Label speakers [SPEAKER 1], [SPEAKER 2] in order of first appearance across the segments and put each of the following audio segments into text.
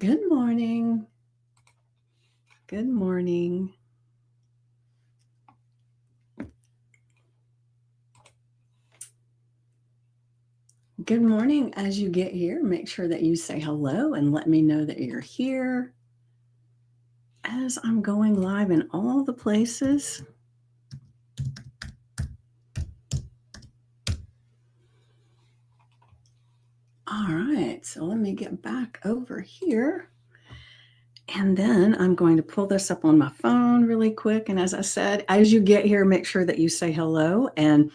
[SPEAKER 1] Good morning. Good morning. Good morning. As you get here, make sure that you say hello and let me know that you're here. As I'm going live in all the places. All right, so let me get back over here. And then I'm going to pull this up on my phone really quick. And as I said, as you get here, make sure that you say hello. And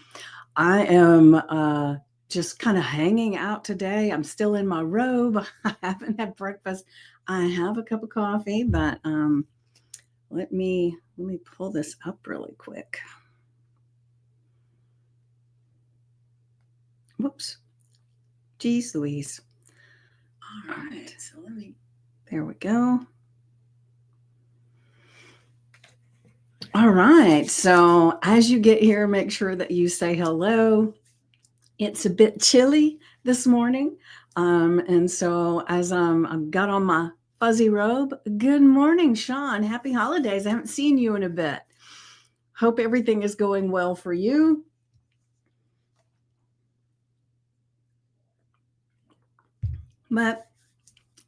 [SPEAKER 1] I am just kind of hanging out today. I'm still in my robe. I haven't had breakfast. I have a cup of coffee, but let me pull this up really quick. Whoops. Geez Louise. All right. So there we go. All right. So as you get here, make sure that you say hello. It's a bit chilly this morning. And so as I've got on my fuzzy robe, good morning, Sean. Happy holidays. I haven't seen you in a bit. Hope everything is going well for you. But,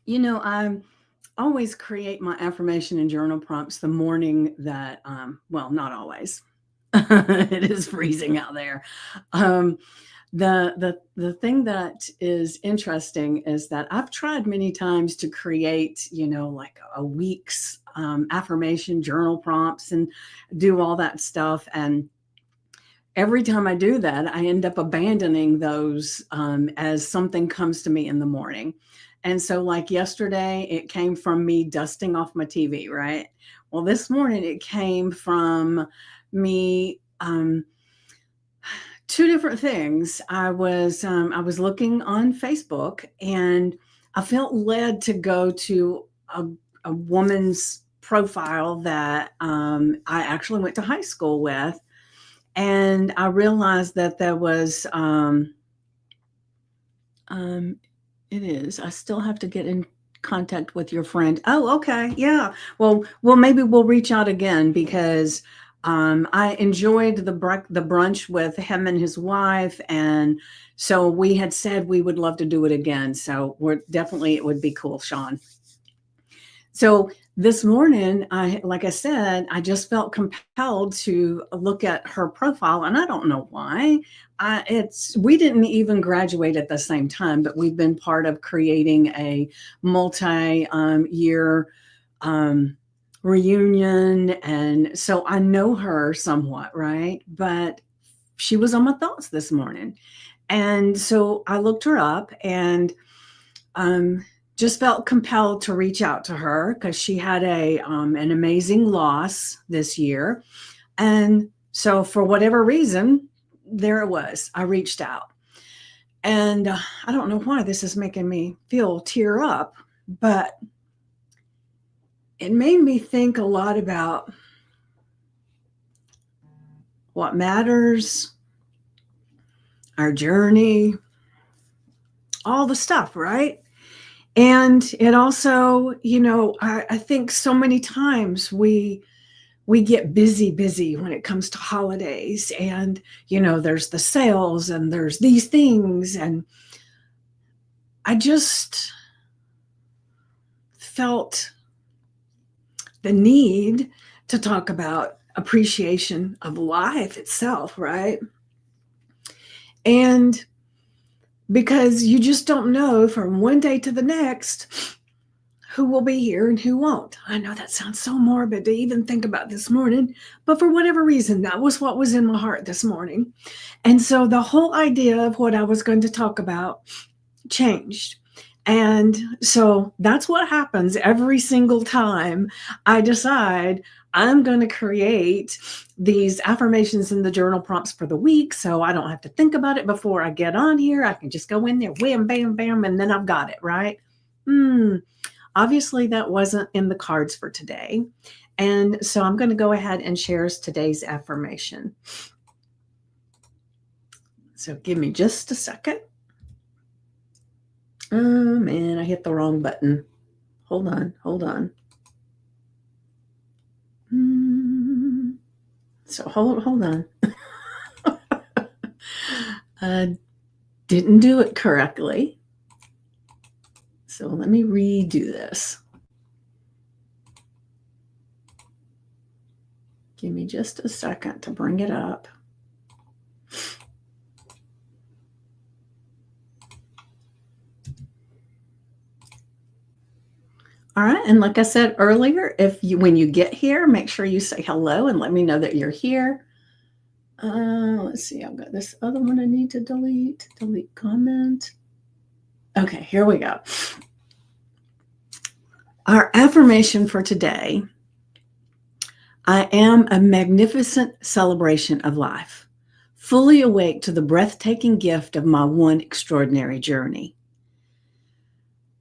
[SPEAKER 1] I always create my affirmation and journal prompts the morning that, well, not always. It is freezing out there. The thing that is interesting is that I've tried many times to create, like a week's affirmation journal prompts and do all that stuff. And every time I do that, I end up abandoning those as something comes to me in the morning. And so, like yesterday, it came from me dusting off my TV, right? Well, this morning it came from me. Two different things. I was looking on Facebook, and I felt led to go to a woman's profile that I actually went to high school with, and I realized that there was it is. I still have to get in contact with your friend. Oh, okay, yeah. Well, maybe we'll reach out again because I enjoyed the brunch with him and his wife, and so we had said we would love to do it again. So it would be cool, Sean. So this morning, like I said, I just felt compelled to look at her profile, and I don't know why. We didn't even graduate at the same time, but we've been part of creating a multi-year reunion, and so I know her somewhat, right? But she was on my thoughts this morning, and so I looked her up and just felt compelled to reach out to her because she had an amazing loss this year. And so for whatever reason, there it was. I reached out. And I don't know why this is making me tear up, but it made me think a lot about what matters, our journey, all the stuff, right? And it also, I think so many times we get busy when it comes to holidays, and there's the sales and there's these things, and I just felt the need to talk about appreciation of life itself, right? And because you just don't know from one day to the next who will be here and who won't. I know that sounds so morbid to even think about this morning, but for whatever reason, that was what was in my heart this morning. And so the whole idea of what I was going to talk about changed. And so that's what happens every single time I decide I'm going to create these affirmations in the journal prompts for the week, so I don't have to think about it before I get on here. I can just go in there, wham, bam, bam, and then I've got it, right? Obviously, that wasn't in the cards for today. And so I'm going to go ahead and share today's affirmation. So give me just a second. Oh, man, I hit the wrong button. hold on. So hold on. Didn't do it correctly. So let me redo this. Give me just a second to bring it up. All right, and like I said earlier, when you get here, make sure you say hello and let me know that you're here. Let's see, I've got this other one I need to delete. Delete comment. Okay, here we go. Our affirmation for today: I am a magnificent celebration of life, fully awake to the breathtaking gift of my one extraordinary journey.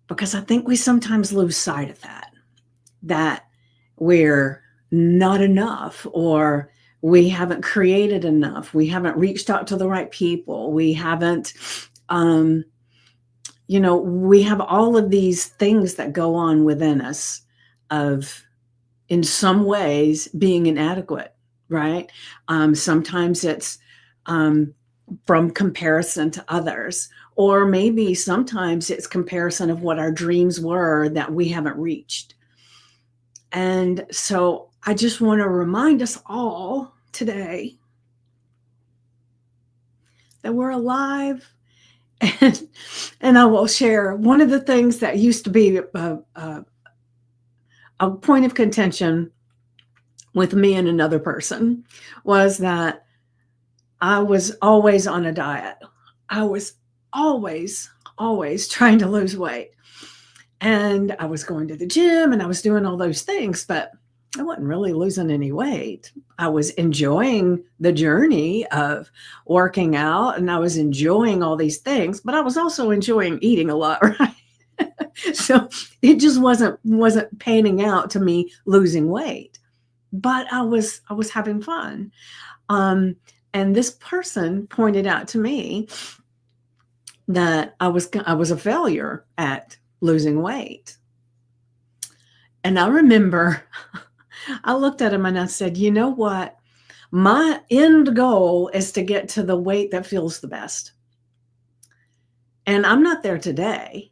[SPEAKER 1] Because I think we sometimes lose sight of that we're not enough, or we haven't created enough. We haven't reached out to the right people. We haven't, we have all of these things that go on within us of, in some ways, being inadequate, right? Sometimes it's from comparison to others, or maybe sometimes it's comparison of what our dreams were that we haven't reached. And so I just want to remind us all today that we're alive. And I will share one of the things that used to be a point of contention with me and another person was that I was always on a diet. I was always trying to lose weight. And I was going to the gym and I was doing all those things, but I wasn't really losing any weight. I was enjoying the journey of working out and I was enjoying all these things, but I was also enjoying eating a lot, right? So it just wasn't panning out to me losing weight, but I was having fun. And this person pointed out to me that I was a failure at losing weight. And I remember I looked at him and I said, you know what? My end goal is to get to the weight that feels the best. And I'm not there today,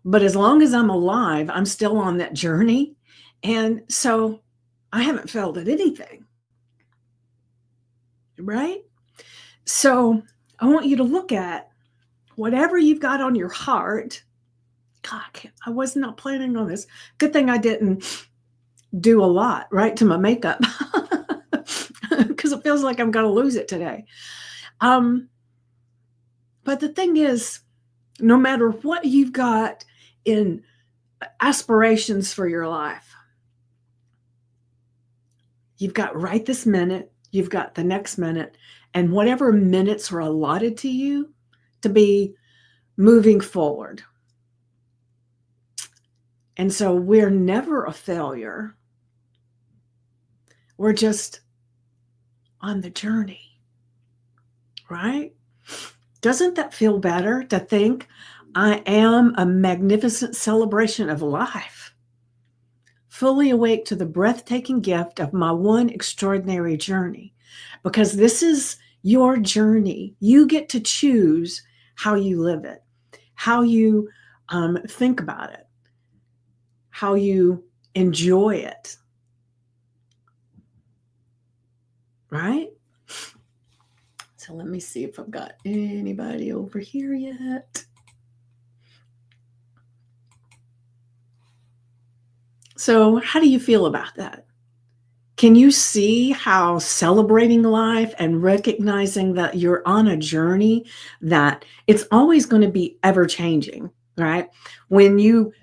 [SPEAKER 1] but as long as I'm alive, I'm still on that journey. And so I haven't failed at anything. Right? So I want you to look at whatever you've got on your heart. God, I was not planning on this. Good thing I didn't do a lot, right, to my makeup, because it feels like I'm going to lose it today. But the thing is, no matter what you've got in aspirations for your life, you've got right this minute, you've got the next minute, and whatever minutes are allotted to you to be moving forward. And so we're never a failure. We're just on the journey, right? Doesn't that feel better to think I am a magnificent celebration of life, fully awake to the breathtaking gift of my one extraordinary journey? Because this is your journey. You get to choose how you live it, how you think about it, how you enjoy it, right? So let me see if I've got anybody over here yet. So how do you feel about that? Can you see how celebrating life and recognizing that you're on a journey, that it's always going to be ever changing, right? When you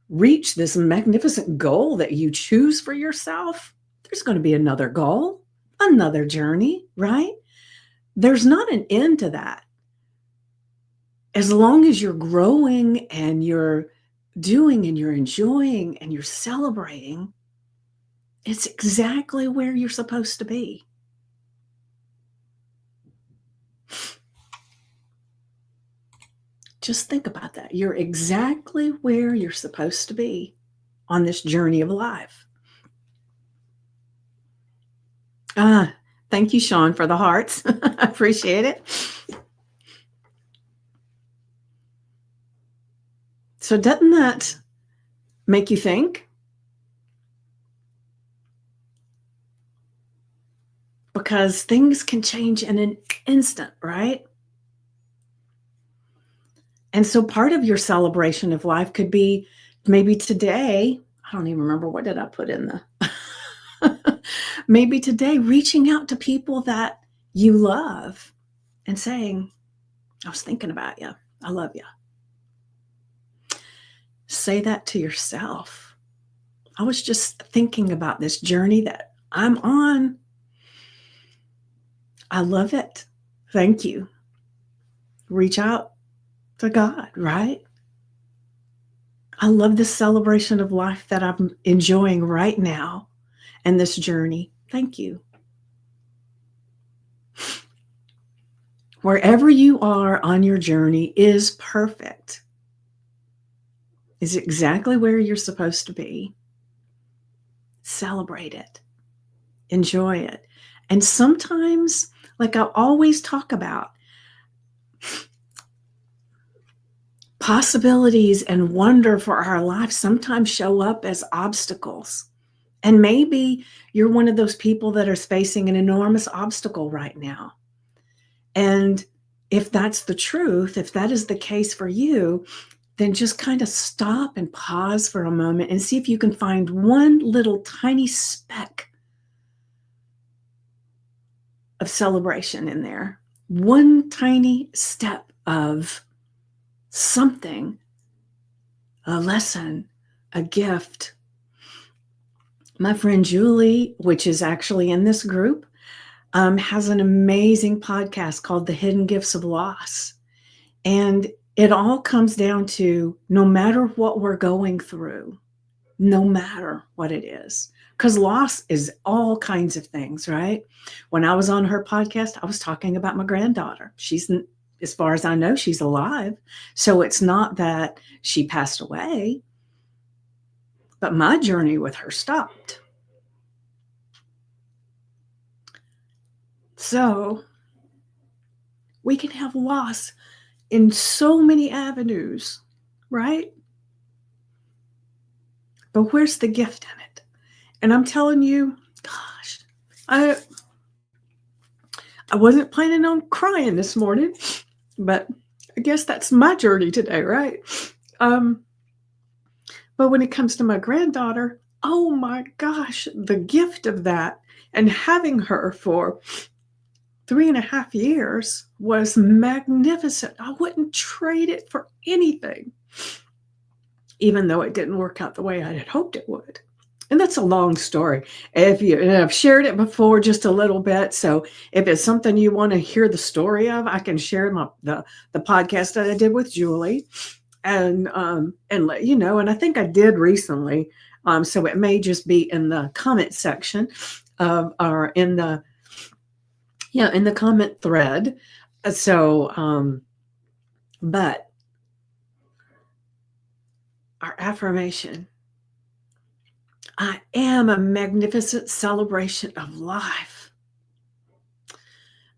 [SPEAKER 1] reach this magnificent goal that you choose for yourself, there's going to be another goal, another journey, right? There's not an end to that. As long as you're growing and you're doing and you're enjoying and you're celebrating, it's exactly where you're supposed to be. Just think about that. You're exactly where you're supposed to be. on this journey of life. Thank you, Sean, for the hearts. I appreciate it. So doesn't that make you think? Because things can change in an instant, right? And so part of your celebration of life could be maybe today, I don't even remember, what did I put in the maybe today reaching out to people that you love and saying, I was thinking about you. I love you. Say that to yourself. I was just thinking about this journey that I'm on. I love it. Thank you. Reach out to God, right? I love this celebration of life that I'm enjoying right now and this journey. Thank you. Wherever you are on your journey is perfect, is exactly where you're supposed to be. Celebrate it. Enjoy it. And sometimes, like I always talk about, possibilities and wonder for our life sometimes show up as obstacles. And maybe you're one of those people that are facing an enormous obstacle right now. And if that's the truth, if that is the case for you, then just kind of stop and pause for a moment and see if you can find one little tiny speck of celebration in there. One tiny step of something, a lesson, a gift. My friend Julie, which is actually in this group, has an amazing podcast called The Hidden Gifts of Loss. And it all comes down to no matter what we're going through, no matter what it is, because loss is all kinds of things, right? When I was on her podcast, I was talking about my granddaughter. She's, as far as I know, she's alive. So it's not that she passed away, but my journey with her stopped. So we can have loss in so many avenues, right? But where's the gift in it? And I'm telling you, gosh, I wasn't planning on crying this morning, but I guess that's my journey today, right? But when it comes to my granddaughter, oh my gosh, the gift of that and having her for 3.5 years was magnificent. I wouldn't trade it for anything, even though it didn't work out the way I had hoped it would. And that's a long story. And I've shared it before just a little bit. So if it's something you want to hear the story of, I can share the podcast that I did with Julie and let you know. And I think I did recently. So it may just be in the comment section or in the comment thread. So, but our affirmation, I am a magnificent celebration of life,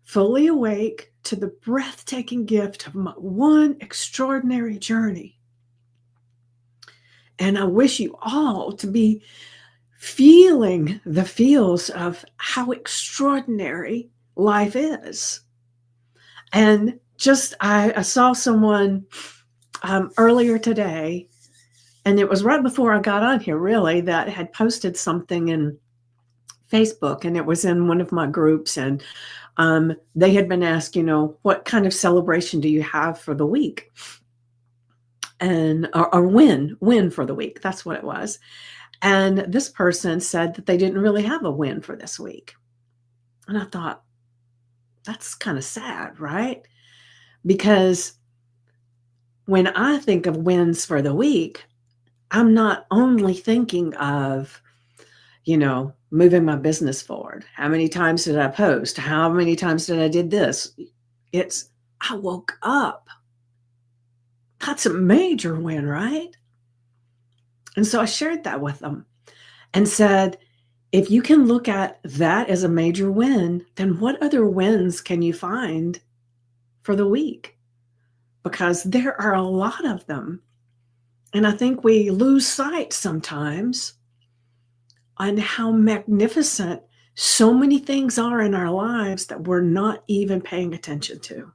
[SPEAKER 1] fully awake to the breathtaking gift of my one extraordinary journey. And I wish you all to be feeling the feels of how extraordinary life is. And just, I saw someone earlier today, and it was right before I got on here, really, that had posted something in Facebook, and it was in one of my groups. And they had been asked, what kind of celebration do you have for the week? And or win for the week. That's what it was. And this person said that they didn't really have a win for this week. And I thought, that's kind of sad, right? Because when I think of wins for the week, I'm not only thinking of, moving my business forward. How many times did I post? How many times did I did this? It's, I woke up. That's a major win, right? And so I shared that with them and said, if you can look at that as a major win, then what other wins can you find for the week? Because there are a lot of them. And I think we lose sight sometimes on how magnificent so many things are in our lives that we're not even paying attention to.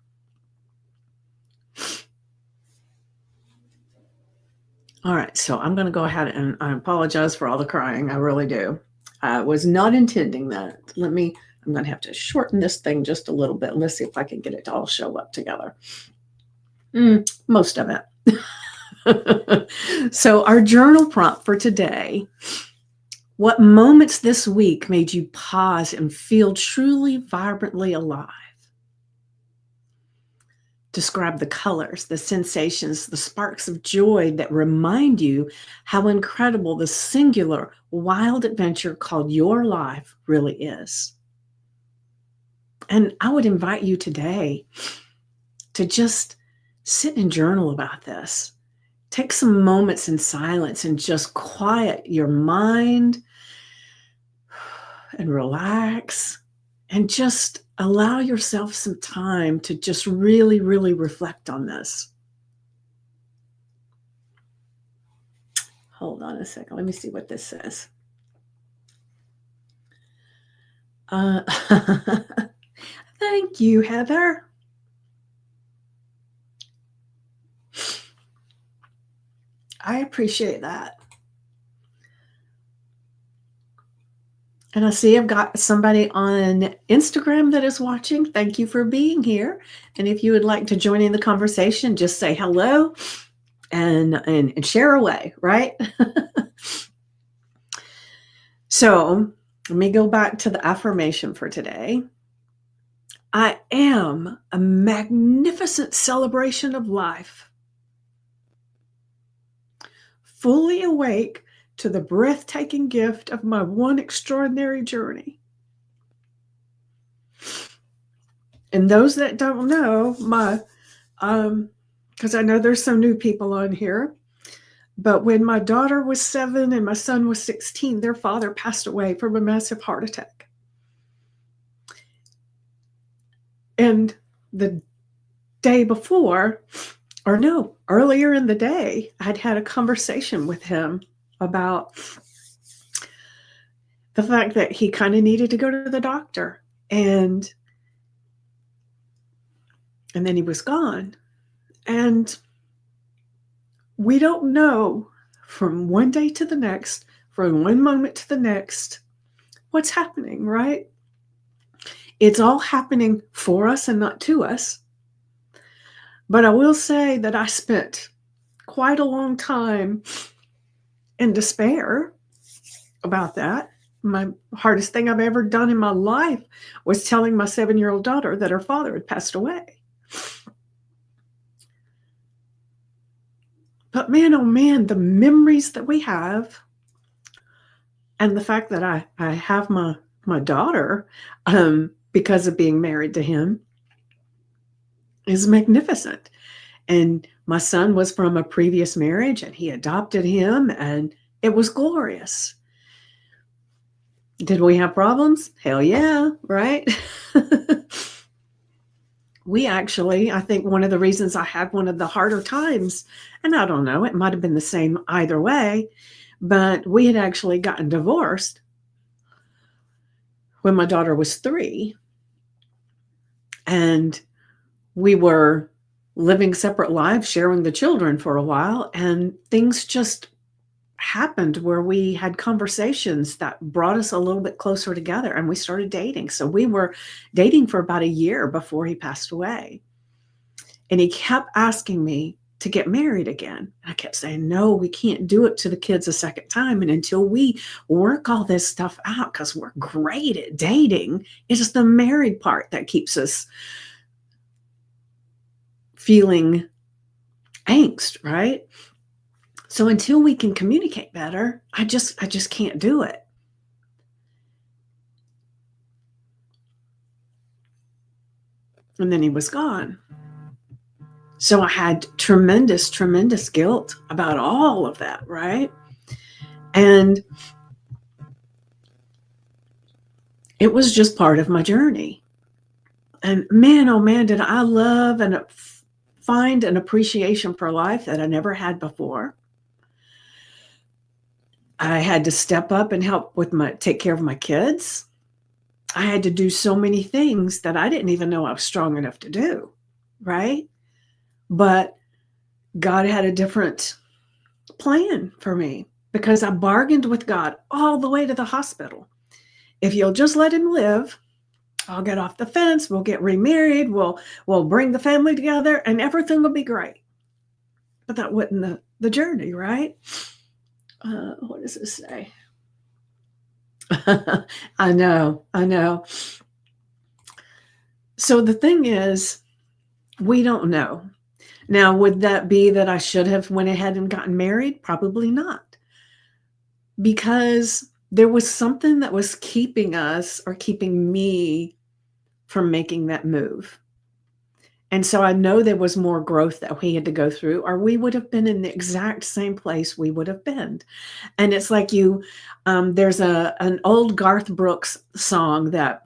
[SPEAKER 1] All right, so I'm going to go ahead and I apologize for all the crying. I really do. I was not intending that. I'm going to have to shorten this thing just a little bit. Let's see if I can get it to all show up together. Most of it. So our journal prompt for today: what moments this week made you pause and feel truly vibrantly alive? Describe the colors, the sensations, the sparks of joy that remind you how incredible the singular, wild adventure called your life really is. And I would invite you today to just sit and journal about this. Take some moments in silence and just quiet your mind and relax and just allow yourself some time to just really, really reflect on this. Hold on a second. Let me see what this says. Thank you, Heather. I appreciate that. And I see I've got somebody on Instagram that is watching. Thank you for being here. And if you would like to join in the conversation, just say hello and share away, right? So let me go back to the affirmation for today. I am a magnificent celebration of life, fully awake to the breathtaking gift of my one extraordinary journey. And those that don't know, because I know there's some new people on here, but when my daughter was 7 and my son was 16, their father passed away from a massive heart attack. And the day before, or no, earlier in the day, I'd had a conversation with him about the fact that he kind of needed to go to the doctor. And then he was gone. And we don't know from one day to the next, from one moment to the next, what's happening, right? It's all happening for us and not to us. But I will say that I spent quite a long time in despair about that. My hardest thing I've ever done in my life was telling my 7-year-old daughter that her father had passed away. But man, oh man, the memories that we have and the fact that I have my daughter because of being married to him is magnificent. And my son was from a previous marriage and he adopted him and it was glorious. Did we have problems? Hell yeah, right? We actually, I think one of the reasons I had one of the harder times, and I don't know, it might have been the same either way, but we had actually gotten divorced when my daughter was 3. And we were living separate lives, sharing the children for a while, and things just happened where we had conversations that brought us a little bit closer together and we started dating. So we were dating for about a year before he passed away. And he kept asking me to get married again. And I kept saying, no, we can't do it to the kids a second time. And until we work all this stuff out, because we're great at dating, it's just the married part that keeps us feeling angst, right? So until we can communicate better, I just can't do it. And then he was gone. So I had tremendous, tremendous guilt about all of that, right? And it was just part of my journey. And man, oh man, did I love and find an appreciation for life that I never had before. I had to step up and help take care of my kids. I had to do so many things that I didn't even know I was strong enough to do, right? But God had a different plan for me because I bargained with God all the way to the hospital. If you'll just let him live, I'll get off the fence, we'll get remarried, we'll bring the family together, and everything will be great. But that wasn't the journey, right? What does it say? I know. So the thing is, we don't know. Now, would that be that I should have went ahead and gotten married? Probably not. Because there was something that was keeping us or keeping me from making that move. And so I know there was more growth that we had to go through, or we would have been in the exact same place we would have been. And it's like there's an old Garth Brooks song that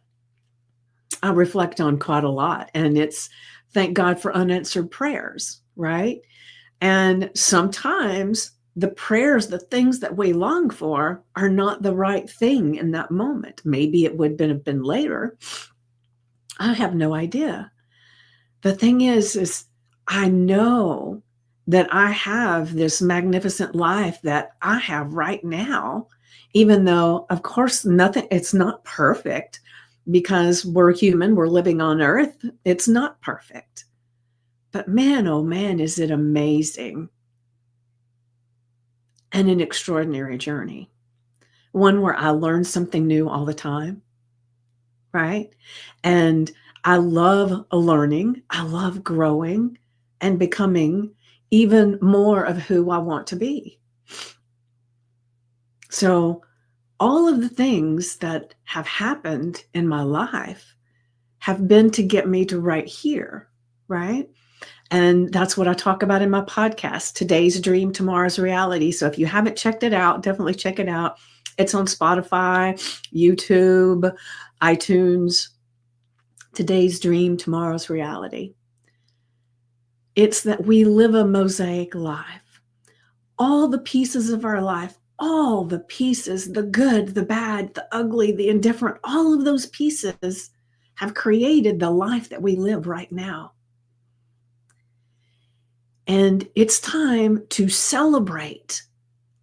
[SPEAKER 1] I reflect on quite a lot. And it's thank God for unanswered prayers, right? And sometimes the prayers, the things that we long for are not the right thing in that moment. Maybe it would have been later. I have no idea. The thing is I know that I have this magnificent life that I have right now, even though, of course, it's not perfect because we're human, we're living on earth. It's not perfect. But man, oh man, is it amazing and an extraordinary journey. One where I learn something new all the time, right? And I love learning. I love growing and becoming even more of who I want to be. So all of the things that have happened in my life have been to get me to right here, right? And that's what I talk about in my podcast, Today's Dream, Tomorrow's Reality. So if you haven't checked it out, definitely check it out. It's on Spotify, YouTube, iTunes. Today's Dream, Tomorrow's Reality. It's that we live a mosaic life. All the pieces of our life, all the pieces, the good, the bad, the ugly, the indifferent, all of those pieces have created the life that we live right now. And it's time to celebrate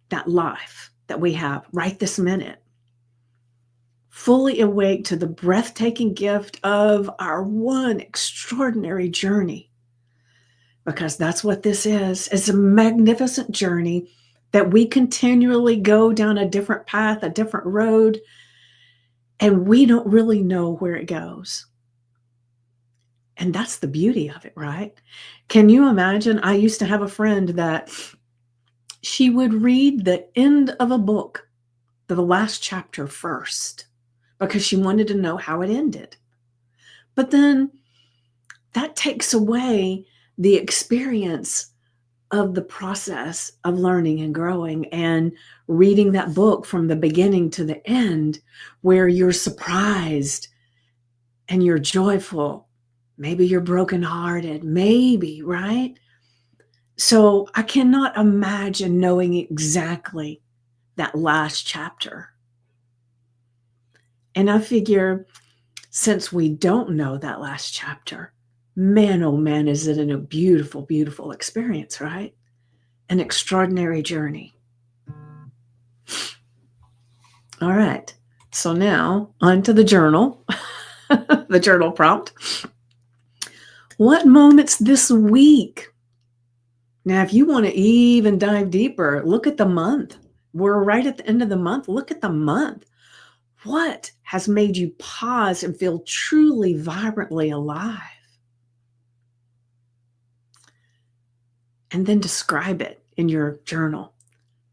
[SPEAKER 1] that life that we have right this minute. Fully awake to the breathtaking gift of our one extraordinary journey. Because that's what this is. It's a magnificent journey that we continually go down a different path, a different road, and we don't really know where it goes. And that's the beauty of it, right? Can you imagine? I used to have a friend that she would read the end of a book, the last chapter first, because she wanted to know how it ended. But then that takes away the experience of the process of learning and growing and reading that book from the beginning to the end, where you're surprised and you're joyful. Maybe you're brokenhearted, maybe, right? So I cannot imagine knowing exactly that last chapter. And I figure, since we don't know that last chapter, man, oh man, is it a beautiful, beautiful experience, right? An extraordinary journey. All right. So now on to the journal, the journal prompt. What moments this week? Now, if you want to even dive deeper, look at the month. We're right at the end of the month. Look at the month. What has made you pause and feel truly vibrantly alive? And then describe it in your journal.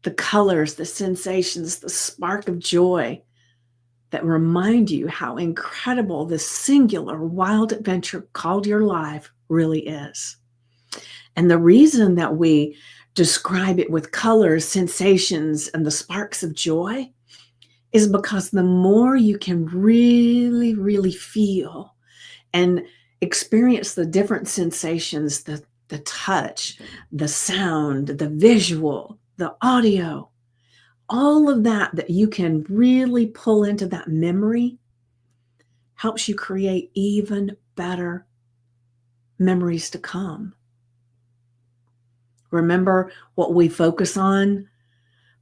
[SPEAKER 1] The colors, the sensations, the spark of joy that remind you how incredible this singular wild adventure called your life really is. And the reason that we describe it with colors, sensations, and the sparks of joy is because the more you can really, really feel and experience the different sensations, the touch, the sound, the visual, the audio, all of that you can really pull into that memory helps you create even better memories to come. Remember, what we focus on,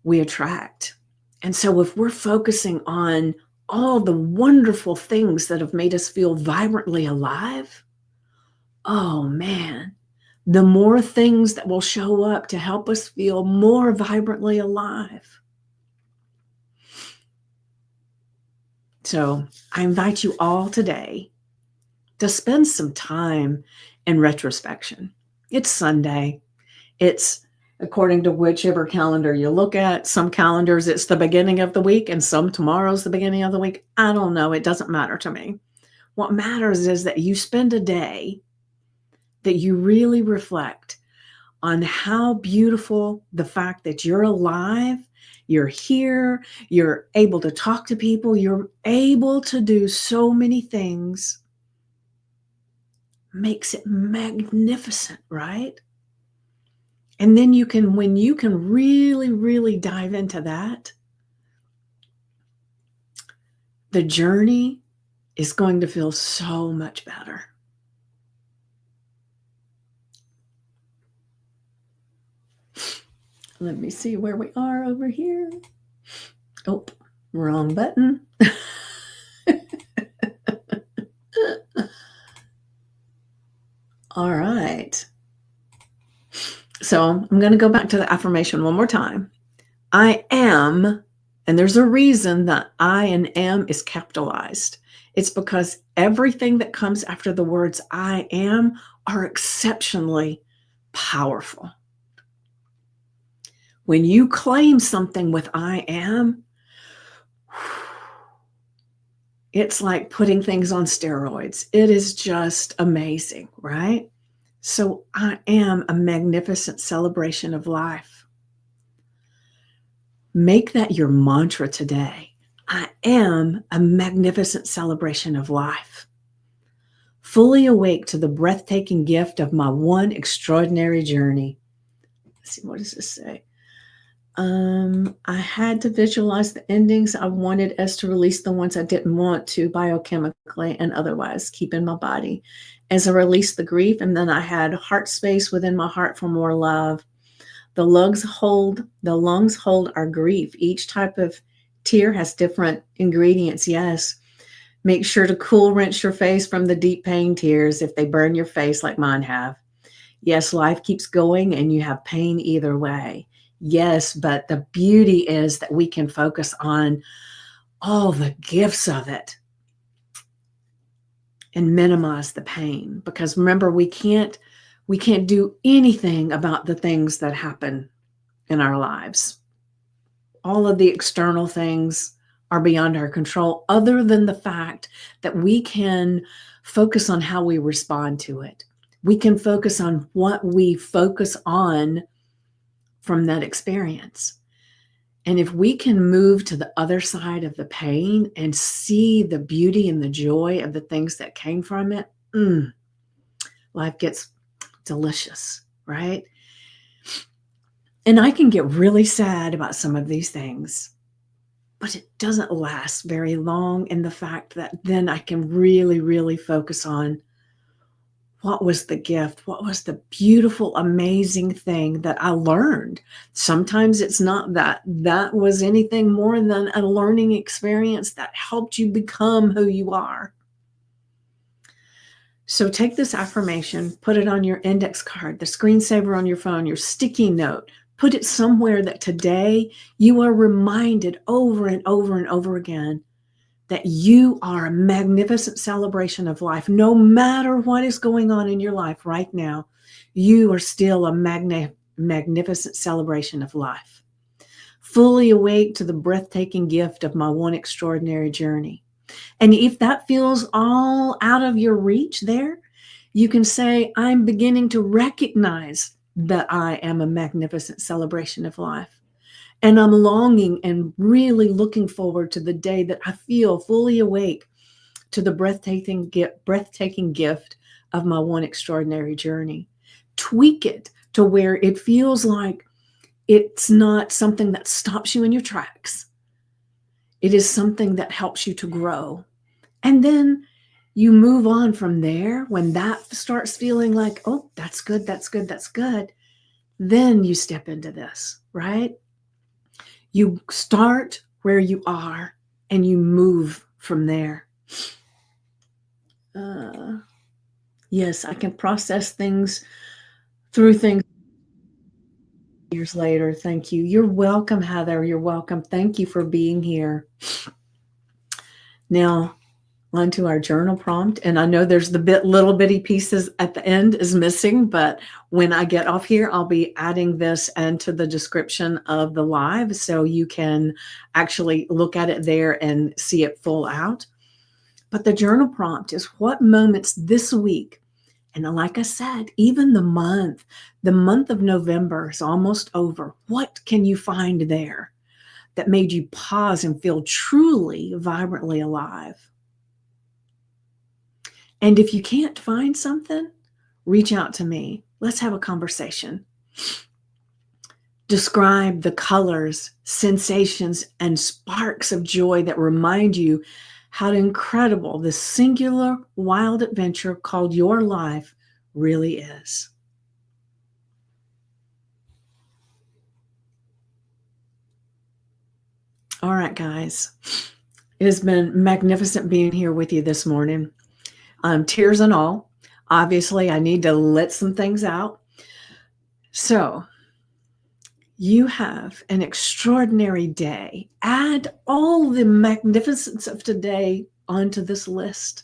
[SPEAKER 1] we attract. And so if we're focusing on all the wonderful things that have made us feel vibrantly alive, oh man, the more things that will show up to help us feel more vibrantly alive. So I invite you all today to spend some time in retrospection. It's Sunday. It's according to whichever calendar you look at. Some calendars, it's the beginning of the week, and some tomorrow's the beginning of the week. I don't know. It doesn't matter to me. What matters is that you spend a day that you really reflect on how beautiful the fact that you're alive, you're here, you're able to talk to people, you're able to do so many things makes it magnificent, right? And then when you can really, really dive into that, the journey is going to feel so much better. Let me see where we are over here. Oh, wrong button. All right. So I'm going to go back to the affirmation one more time. I am, and there's a reason that I and am is capitalized. It's because everything that comes after the words I am are exceptionally powerful. When you claim something with I am, it's like putting things on steroids. It is just amazing, right? So I am a magnificent celebration of life. Make that your mantra today. I am a magnificent celebration of life. Fully awake to the breathtaking gift of my one extraordinary journey. Let's see, what does this say? I had to visualize the endings I wanted as to release the ones I didn't want to biochemically and otherwise keep in my body. As I released the grief, and then I had heart space within my heart for more love. The lungs hold our grief. Each type of tear has different ingredients. Yes. Make sure to cool rinse your face from the deep pain tears if they burn your face like mine have. Yes, life keeps going and you have pain either way. Yes, but the beauty is that we can focus on all the gifts of it and minimize the pain. Because remember, we can't do anything about the things that happen in our lives. All of the external things are beyond our control, other than the fact that we can focus on how we respond to it. We can focus on what we focus on from that experience. And if we can move to the other side of the pain and see the beauty and the joy of the things that came from it, life gets delicious, right? And I can get really sad about some of these things, but it doesn't last very long in the fact that then I can really, really focus on what was the gift? What was the beautiful, amazing thing that I learned? Sometimes it's not that was anything more than a learning experience that helped you become who you are. So take this affirmation, put it on your index card, the screensaver on your phone, your sticky note, put it somewhere that today you are reminded over and over and over again that you are a magnificent celebration of life. No matter what is going on in your life right now, you are still a magnificent celebration of life. Fully awake to the breathtaking gift of my one extraordinary journey. And if that feels all out of your reach there, you can say, I'm beginning to recognize that I am a magnificent celebration of life. And I'm longing and really looking forward to the day that I feel fully awake to the breathtaking gift of my one extraordinary journey. Tweak it to where it feels like it's not something that stops you in your tracks. It is something that helps you to grow. And then you move on from there. When that starts feeling like, oh, that's good, that's good, that's good, then you step into this, right? You start where you are and you move from there. Yes, I can process things through things years later. Thank you. You're welcome, Heather. You're welcome. Thank you for being here. Now, on to our journal prompt. And I know there's the little bitty pieces at the end is missing, but when I get off here, I'll be adding this into the description of the live so you can actually look at it there and see it full out. But the journal prompt is what moments this week, and like I said, even the month of November is almost over. What can you find there that made you pause and feel truly vibrantly alive? And if you can't find something, reach out to me. Let's have a conversation. Describe the colors, sensations, and sparks of joy that remind you how incredible this singular wild adventure called your life really is. All right, guys. It has been magnificent being here with you this morning. Tears and all. Obviously, I need to let some things out. So, you have an extraordinary day. Add all the magnificence of today onto this list,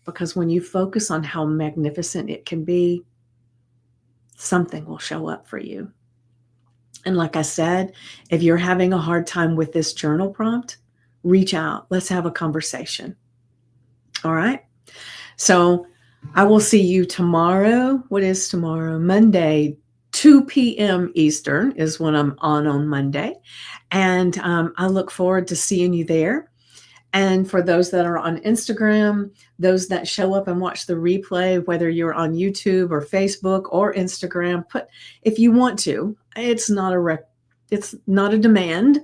[SPEAKER 1] because when you focus on how magnificent it can be, something will show up for you. And like I said, if you're having a hard time with this journal prompt, reach out. Let's have a conversation. All right. So I will see you tomorrow. What is tomorrow? Monday, 2 p.m. Eastern is when I'm on Monday. And I look forward to seeing you there. And for those that are on Instagram, those that show up and watch the replay, whether you're on YouTube or Facebook or Instagram, if you want to, it's not a demand,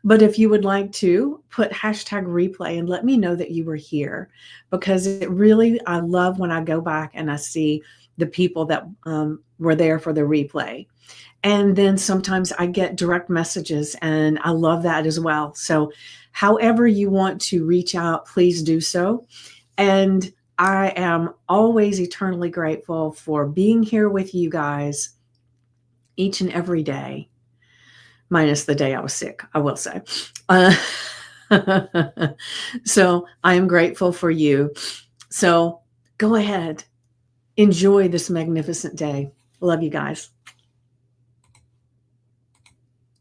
[SPEAKER 1] but if you would like to, put hashtag replay and let me know that you were here, because I love when I go back and I see the people that were there for the replay. And then sometimes I get direct messages and I love that as well. So however you want to reach out, please do so. And I am always eternally grateful for being here with you guys each and every day, minus the day I was sick, I will say. So I am grateful for you. So go ahead, enjoy this magnificent day. Love you guys.